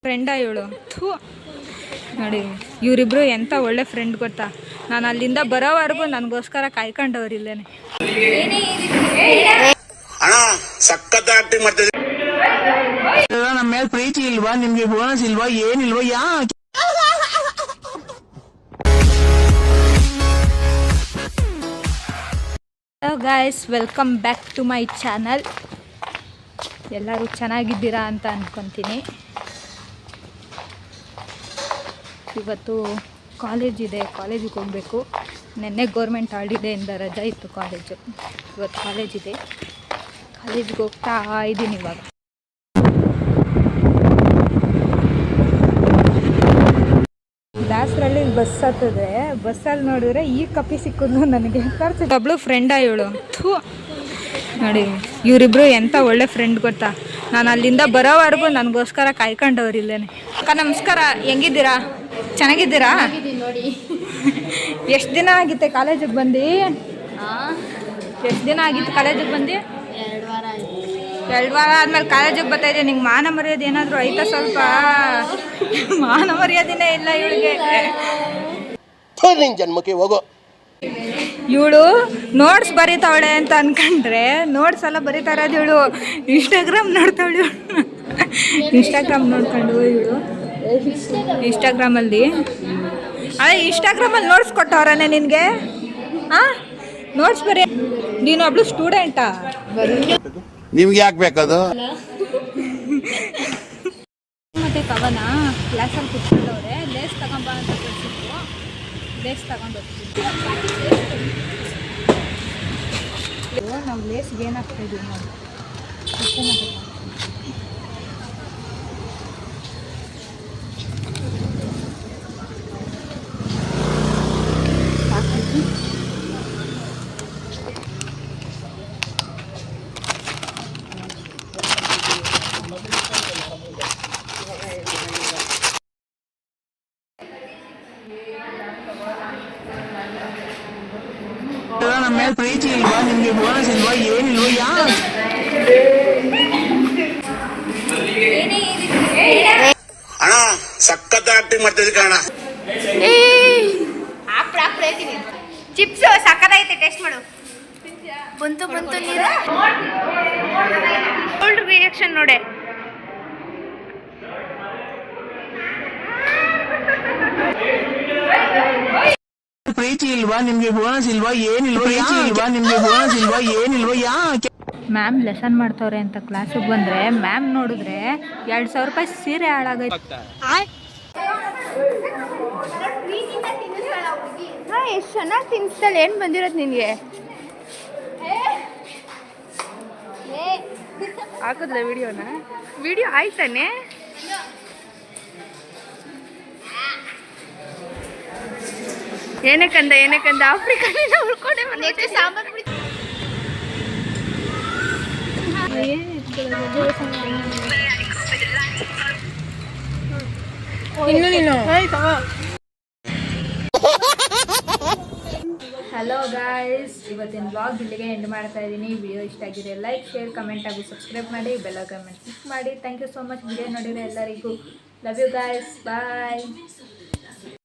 Friend ಇವಳು ಥೂ ನೋಡಿ, ಇವರಿಬ್ರು ಎಂಥ ಒಳ್ಳೆ ಫ್ರೆಂಡ್ ಗೊತ್ತಾ. ನಾನು ಅಲ್ಲಿಂದ ಬರೋವರೆಗೂ ನನಗೋಸ್ಕರ ಕಾಯ್ಕೊಂಡವ್ರಿಲ್ಲೇನೆ. ನಮ್ಮ ಮೇಲೆ ಪ್ರೀತಿ ಇಲ್ವಾ ನಿಮ್ಗೆ? ಬೋನಸ್ ಇಲ್ವಾ? ಏನಿಲ್ವಾ? ಯಾಕೆ? Hello guys, welcome back to my channel. ಎಲ್ಲರೂ ಚೆನ್ನಾಗಿದ್ದೀರಾ ಅಂತ ಅಂದ್ಕೊತೀನಿ. ಇವತ್ತು ಕಾಲೇಜ್ ಇದೆ, ಕಾಲೇಜಿಗೆ ಹೋಗಬೇಕು. ನೆನ್ನೆ ಗೌರ್ಮೆಂಟ್ ಹಾಲಿಡೇಯಿಂದ ರಜೆ ಇತ್ತು ಕಾಲೇಜು. ಇವತ್ತು ಕಾಲೇಜಿದೆ, ಕಾಲೇಜಿಗೆ ಹೋಗ್ತಾ ಇದ್ದೀನಿ. ಇವಾಗ ದಾಸರಳ್ಳಿ ಬಸ್ ಹತ್ತದೆ. ಬಸ್ಸಲ್ಲಿ ನೋಡಿದ್ರೆ ಈ ಕಪ್ಪಿ ಸಿಕ್ಕಿದ್ಲು ನನಗೆ. ಒಬ್ಳು ಫ್ರೆಂಡ ಇವಳು ಥೂ ನೋಡಿ, ಇವರಿಬ್ರು ಎಂಥ ಒಳ್ಳೆ ಫ್ರೆಂಡ್ ಗೊತ್ತಾ. ನಾನು ಅಲ್ಲಿಂದ ಬರೋವರೆಗೂ ನನಗೋಸ್ಕರ ಕಾಯ್ಕೊಂಡವ್ರಿಲ್ಲೇನೆ. ಅಕ್ಕ ನಮಸ್ಕಾರ, ಹೆಂಗಿದ್ದೀರಾ? ಚೆನ್ನಾಗಿದ್ದೀರಾ? ನೋಡಿ, ಎಷ್ಟು ದಿನ ಆಗಿತ್ತೆ ಕಾಲೇಜಿಗೆ ಬಂದು? ಎಷ್ಟು ದಿನ ಆಗಿತ್ತು ಕಾಲೇಜಿಗೆ ಬಂದು? 2 ವಾರ ಆಯಿತು. 2 ವಾರ ಆದ್ಮೇಲೆ ಕಾಲೇಜಿಗೆ ಬರ್ತಾ ಇದೆ. ನಿಂಗೆ ಮಾನ ಮರ್ಯಾದೆ ಏನಾದರೂ ಆಯ್ತಾ? ಸ್ವಲ್ಪ ಮಾನ ಮರ್ಯಾದೆನೇ ಇಲ್ಲ ಇವಳಿಗೆ. ಜನ್ಮಕ್ಕೆ ಹೋಗೋ. ಇವಳು ನೋಟ್ಸ್ ಬರೀತಾವಳೆ ಅಂತ ಅನ್ಕೊಂಡ್ರೆ ನೋಟ್ಸ್ ಎಲ್ಲ ಬರೀತಾ ಇರೋದು ಇವಳು. ಇನ್ಸ್ಟಾಗ್ರಾಮ್ ನೋಡ್ತಾವಳು. ಇನ್ಸ್ಟಾಗ್ರಾಮ್ ನೋಡ್ಕೊಂಡು ಇವಳು ಇನ್ಸ್ಟಾಗ್ರಾಮಲ್ಲಿ ನೋಟ್ಸ್ ಕೊಟ್ಟವ್ರನೆ ನಿನಗೆ. ಹಾಂ, ನೋಟ್ಸ್ ಬರೀ. ನೀನು ಒಬ್ಳು ಸ್ಟೂಡೆಂಟಾ? ನಿಮ್ಗೆ ಯಾಕೆ ಬೇಕದು? ಮತ್ತೆ ಕವನ ಕ್ಲಾಸಲ್ಲಿ ಕೂತ್ಕೊಂಡವ್ರೆ. ಲೇಸ್ ತಗೊಂಬ ಅಂತ ಕಳಿಸಿದ್ರು. ಲೇಸ್ ತಗೊಂಡು ಹೋಗ್ತೀವಿ. ನಾವು ಲೇಸ್ಗೆ ಏನಾಗ್ತಾ ಇದೀವಿ ನೋಡಿ. ನಮ್ಮ ಮೇಲೆ ಪ್ರೀತಿ ಇಲ್ವಾ ನಿಮ್ಗೆ? ಬೋನಸ್ ಇಲ್ವಾ? ಏನಿಲ್ವಾ? ಯಾಕೆ? ಅಣ್ಣ ಸಖತ್ ಆಕ್ಟಿಂಗ್ ಮಾಡ್ತಿದ್ದೆ ಕಣ. ಚಿಪ್ಸ್ ಸಕ್ಕದಾಗೈತೆ, ಟೇಸ್ಟ್ ಮಾಡು. ಬಂತು ನೀರು. ಕೋಲ್ಡ್ ರಿಯಾಕ್ಷನ್ ನೋಡೆ. ಪ್ರೀತಿ ಇಲ್ವಾ ನಿಮ್ಗೆ? ಬೋನಸ್ ಇಲ್ವಾ? ಏನಿಲ್ವಾ? ಪ್ರೀತಿ ಇಲ್ವಾ ನಿಮ್ಗೆ? ಬೋನಸ್ ಇಲ್ವಾ? ಏನಿಲ್ವಾ? ಯಾಕೆ? ಮ್ಯಾಮ್ ಲೆಸನ್ ಮಾಡ್ತವ್ರೆ ಅಂತ ಕ್ಲಾಸಿಗೆ ಬಂದರೆ ಮ್ಯಾಮ್ ನೋಡಿದ್ರೆ 2,000 ರೂಪಾಯಿ ಸೀರೆ ಹಾಳಾಗೈತೆ. ಎಷ್ಟು ಚೆನ್ನಾಗಿ ತಿನ್ನಿಸ್ತಾಳೆ. ಏನು ಬಂದಿರೋದು ನಿನಗೆ? ಹಾಕಿದ್ಲ ವಿಡಿಯೋನ? ವಿಡಿಯೋ ಆಯ್ತಾನೆ? ಏನಕ್ಕಂದ ಆಫ್ರಿಕಾನಿಂದ ಉಳ್ಕೊಂಡೆ ಬಂದೈತೆ. ಸಾಂಬಾರು ಇನ್ನು ನೀನು. ಹಲೋ ಗಾಯ್ಸ್, ಇವತ್ತಿನ ಬ್ಲಾಗ್ ಇಲ್ಲಿಗೆ ಎಂಡ್ ಮಾಡ್ತಾ ಇದ್ದೀನಿ. ವಿಡಿಯೋ ಇಷ್ಟ ಆಗಿದೆ ಲೈಕ್, ಶೇರ್, ಕಮೆಂಟ್ ಹಾಗೂ ಸಬ್ಸ್ಕ್ರೈಬ್ ಮಾಡಿ. ಬೆಲ್ ಐಕಾನ್ ಕ್ಲಿಕ್ ಮಾಡಿ. Thank you so much video ನೋಡಿದ್ರೆ ಎಲ್ಲರಿಗೂ. Love you guys, bye.